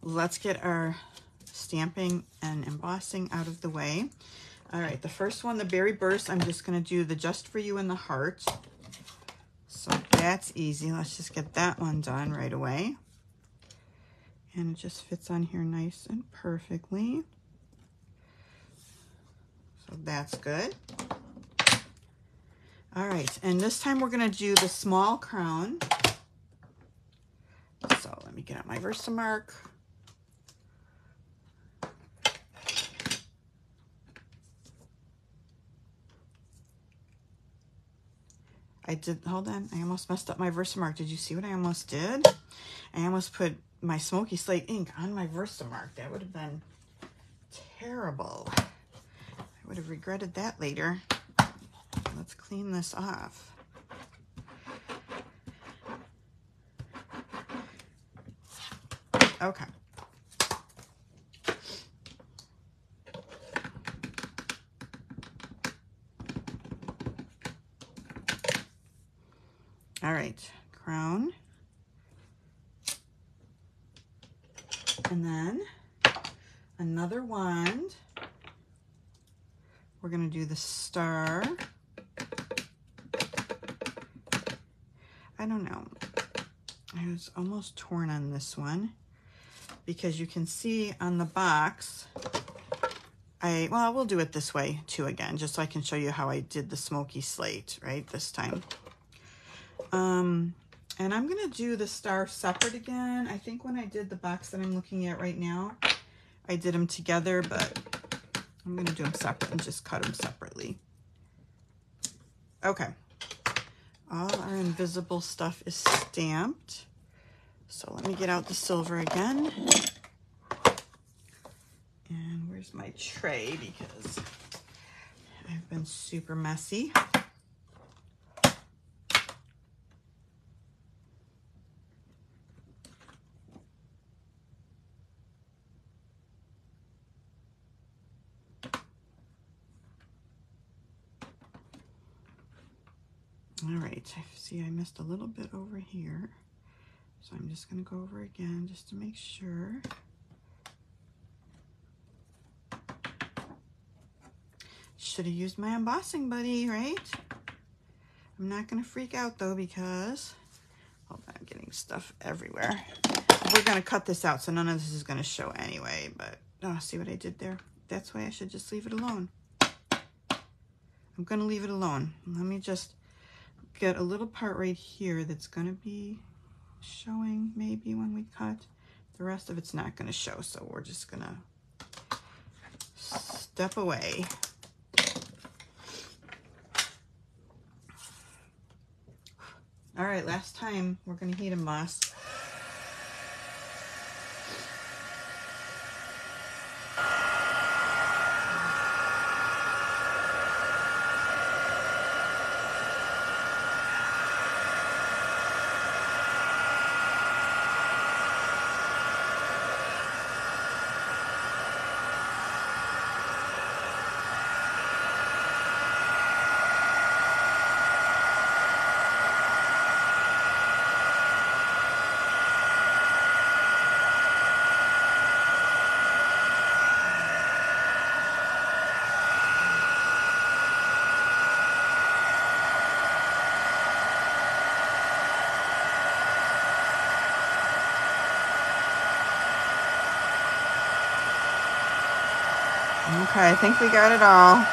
let's get our stamping and embossing out of the way. All right, the first one, the Berry Burst, I'm just going to do the Just For You and the heart. So that's easy. Let's just get that one done right away. And it just fits on here nice and perfectly. So that's good. All right, and this time we're gonna do the small crown. So let me get out my Versamark. Hold on, I almost messed up my Versamark. Did you see what I almost did? I almost put my smoky slate ink on my Versamark. That would have been terrible. I would have regretted that later. Let's clean this off. Okay. All right, crown. And then another wand. We're gonna do the star. I don't know. I was almost torn on this one because you can see on the box, well, we'll do it this way too again, just so I can show you how I did the smoky slate, right, this time. And I'm gonna do the star separate again. I think when I did the box that I'm looking at right now, I did them together, but I'm gonna do them separate and just cut them separately. Okay, all our invisible stuff is stamped. So let me get out the silver again. And where's my tray, because I've been super messy. All right, I see I missed a little bit over here. So I'm just gonna go over again just to make sure. Should have used my embossing buddy, right? I'm not gonna freak out though because, hold on, I'm getting stuff everywhere. We're gonna cut this out, so none of this is gonna show anyway, but, oh, see what I did there? That's why I should just leave it alone. I'm gonna leave it alone. Let me just get a little part right here that's gonna be showing maybe when we cut. The rest of it's not gonna show, so we're just gonna step away. All right, last time we're gonna heat emboss. Okay, I think we got it all.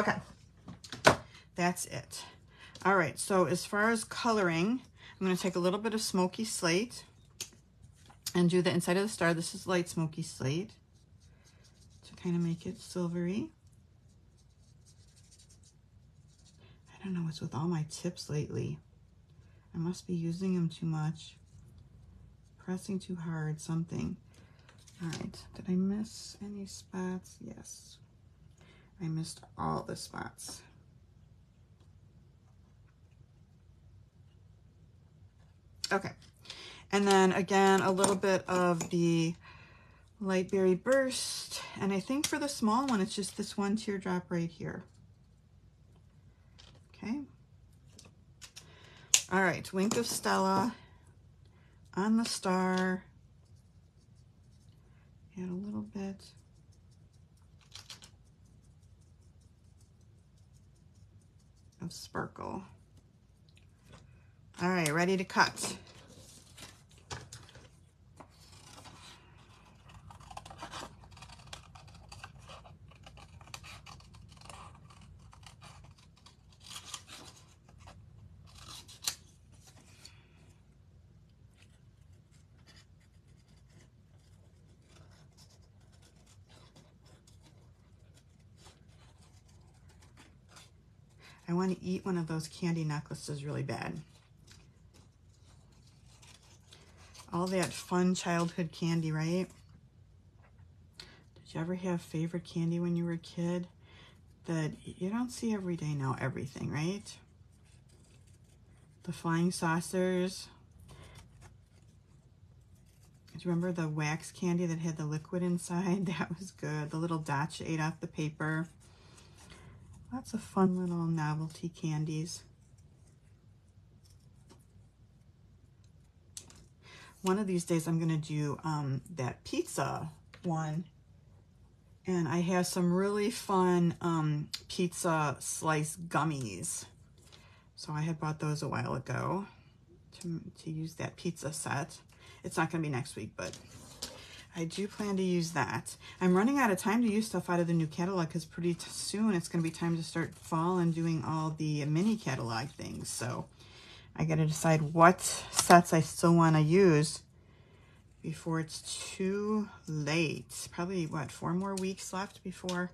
Okay, that's it. All right, so as far as coloring, I'm gonna take a little bit of smoky slate and do the inside of the star. This is light smoky slate to kind of make it silvery. I don't know what's with all my tips lately. I must be using them too much. Pressing too hard, something. All right, did I miss any spots? Yes, I missed all the spots. Okay, and then again, a little bit of the light berry burst. And I think for the small one, it's just this one teardrop right here. Okay. All right, Wink of Stella on the star. Add a little bit. Of sparkle. All right, ready to cut. I want to eat one of those candy necklaces really bad. All that fun childhood candy, right? Did you ever have favorite candy when you were a kid that you don't see every day now? Everything, right? The flying saucers. Do you remember the wax candy that had the liquid inside? That was good. The little dots you ate off the paper. Lots of fun little novelty candies. One of these days I'm going to do that pizza one. And I have some really fun pizza slice gummies. So I had bought those a while ago to use that pizza set. It's not going to be next week, but I do plan to use that. I'm running out of time to use stuff out of the new catalog because pretty soon it's going to be time to start fall and doing all the mini catalog things. So I got to decide what sets I still want to use before it's too late. Probably, what, 4 more weeks left before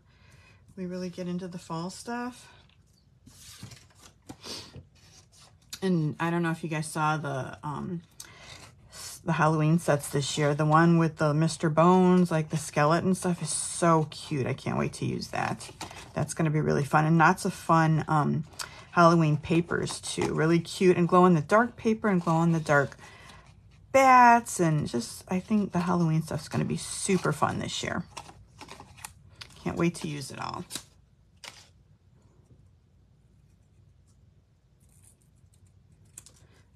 we really get into the fall stuff. And I don't know if you guys saw the Halloween sets this year. The one with the Mr. Bones, like the skeleton stuff, is so cute. I can't wait to use that. That's going to be really fun. And lots of fun Halloween papers too. Really cute and glow-in-the-dark paper and glow-in-the-dark bats. And just, I think the Halloween stuff's going to be super fun this year. Can't wait to use it all.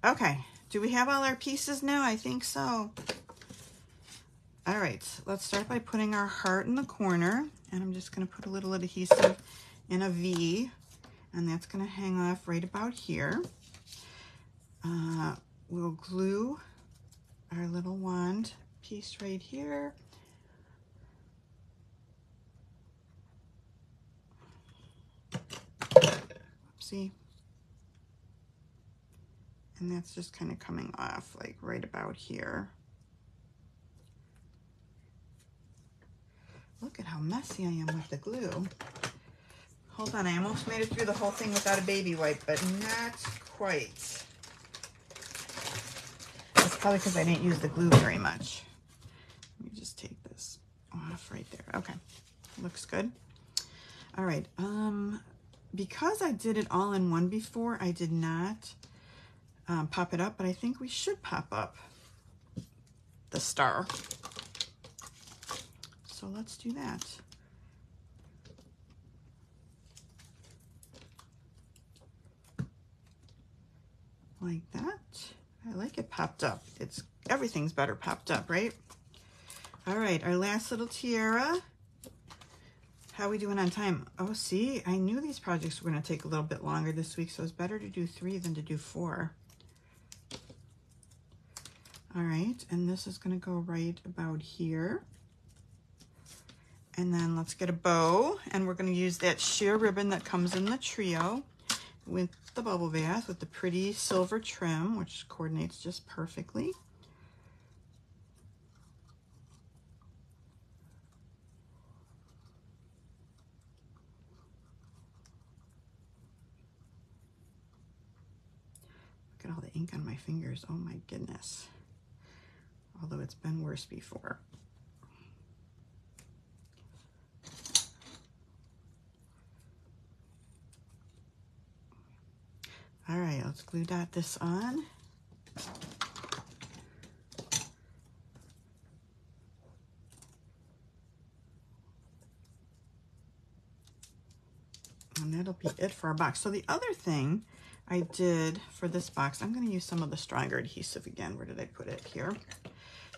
Okay. Do we have all our pieces now? I think so. All right, let's start by putting our heart in the corner. And I'm just going to put a little adhesive in a V. And that's going to hang off right about here. We'll glue our little wand piece right here. Oopsie. And that's just kind of coming off like right about here. Look at how messy I am with the glue. Hold on, I almost made it through the whole thing without a baby wipe, but not quite. That's probably because I didn't use the glue very much. Let me just take this off right there. Okay, looks good. All right, because I did it all in one before, I did not pop it up, but I think we should pop up the star. So let's do that. Like that. I like it popped up. Everything's better popped up, right? All right, our last little tiara. How are we doing on time? Oh, see, I knew these projects were going to take a little bit longer this week, so it's better to do 3 than to do 4. All right, and this is going to go right about here. And then let's get a bow, and we're going to use that sheer ribbon that comes in the trio with the bubble bath with the pretty silver trim, which coordinates just perfectly. Look at all the ink on my fingers. Oh my goodness. Although it's been worse before. All right, let's glue dot this on. And that'll be it for our box. So the other thing I did for this box, I'm going to use some of the stronger adhesive again. Where did I put it? Here.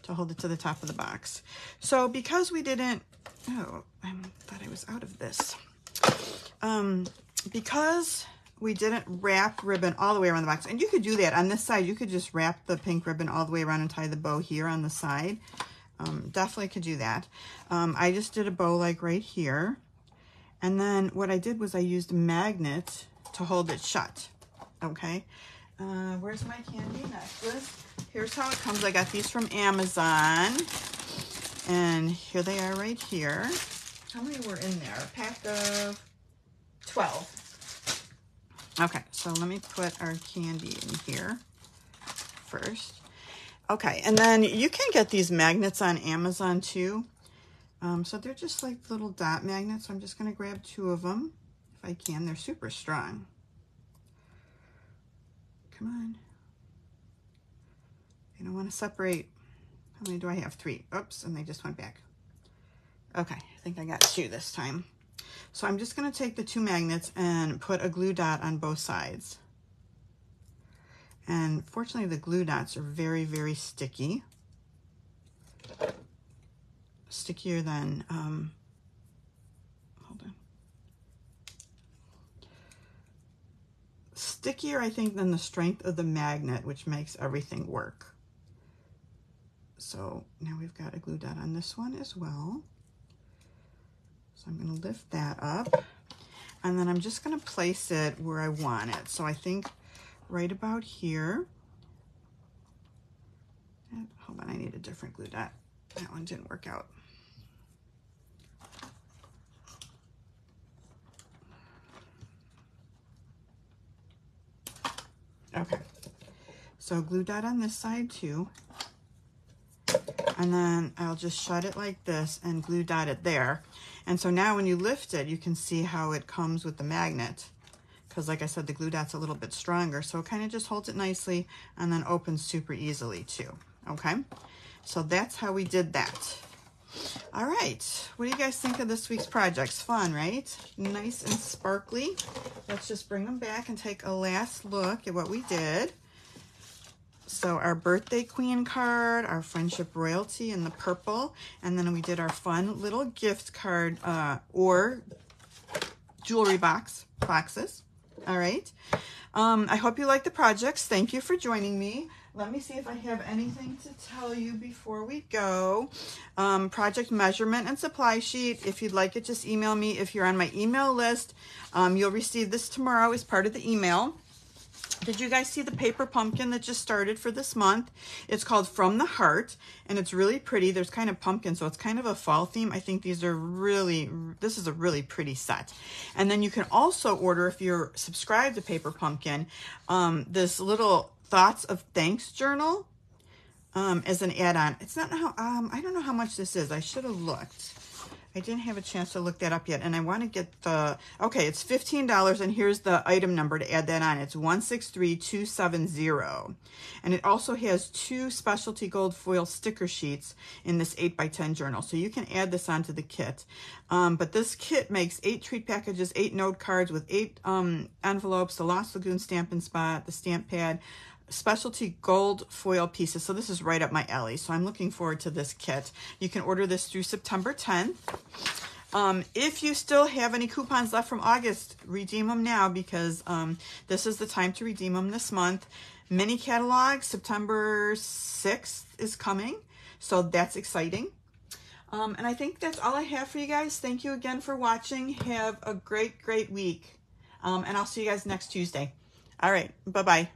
To hold it to the top of the box. So because we didn't, oh, I thought I was out of this. Because we didn't wrap ribbon all the way around the box, and you could do that on this side. You could just wrap the pink ribbon all the way around and tie the bow here on the side. Definitely could do that. I just did a bow like right here. And then what I did was I used a magnet to hold it shut. Okay. Where's my candy necklace? Here's how it comes. I got these from Amazon. And here they are right here. How many were in there? A pack of 12. Okay, so let me put our candy in here first. Okay, and then you can get these magnets on Amazon too. So they're just like little dot magnets. So I'm just going to grab 2 of them if I can. They're super strong. Come on. I don't want to separate. How many do I have? 3. Oops, and they just went back. Okay, I think I got 2 this time. So I'm just going to take the 2 magnets and put a glue dot on both sides. And fortunately, the glue dots are very, very sticky. Stickier than, hold on. Stickier, I think, than the strength of the magnet, which makes everything work. So now we've got a glue dot on this one as well. So I'm going to lift that up. And then I'm just going to place it where I want it. So I think right about here. Hold on, I need a different glue dot. That one didn't work out. Okay, so glue dot on this side too. And then I'll just shut it like this and glue dot it there. And so now when you lift it, you can see how it comes with the magnet. Because like I said, the glue dot's a little bit stronger. So it kind of just holds it nicely and then opens super easily too. Okay, so that's how we did that. All right, what do you guys think of this week's projects? Fun, right? Nice and sparkly. Let's just bring them back and take a last look at what we did. So our birthday queen card, our friendship royalty in the purple, and then we did our fun little gift card or jewelry boxes. All right. I hope you like the projects. Thank you for joining me. Let me see if I have anything to tell you before we go. Project measurement and supply sheet. If you'd like it, just email me. If you're on my email list, you'll receive this tomorrow as part of the email. Did you guys see the paper pumpkin that just started for this month? It's called From the Heart, and it's really pretty. There's kind of pumpkin, so it's kind of a fall theme. I think these are really, this is a really pretty set. And then you can also order, if you're subscribed to Paper Pumpkin, this little Thoughts of Thanks journal as an add-on. It's not how, I don't know how much this is. I should have looked. I didn't have a chance to look that up yet, and I want to get the, okay, it's $15, and here's the item number to add that on. It's 163270, and it also has 2 specialty gold foil sticker sheets in this 8x10 journal, so you can add this onto the kit. But this kit makes 8 treat packages, 8 note cards with 8 envelopes, the Lost Lagoon Stampin' Spot, the stamp pad, specialty gold foil pieces. So this is right up my alley. So I'm looking forward to this kit. You can order this through September 10th. If you still have any coupons left from August, redeem them now, because this is the time to redeem them this month. Mini catalog, September 6th is coming. So that's exciting. And I think that's all I have for you guys. Thank you again for watching. Have a great, great week. And I'll see you guys next Tuesday. All right. Bye-bye.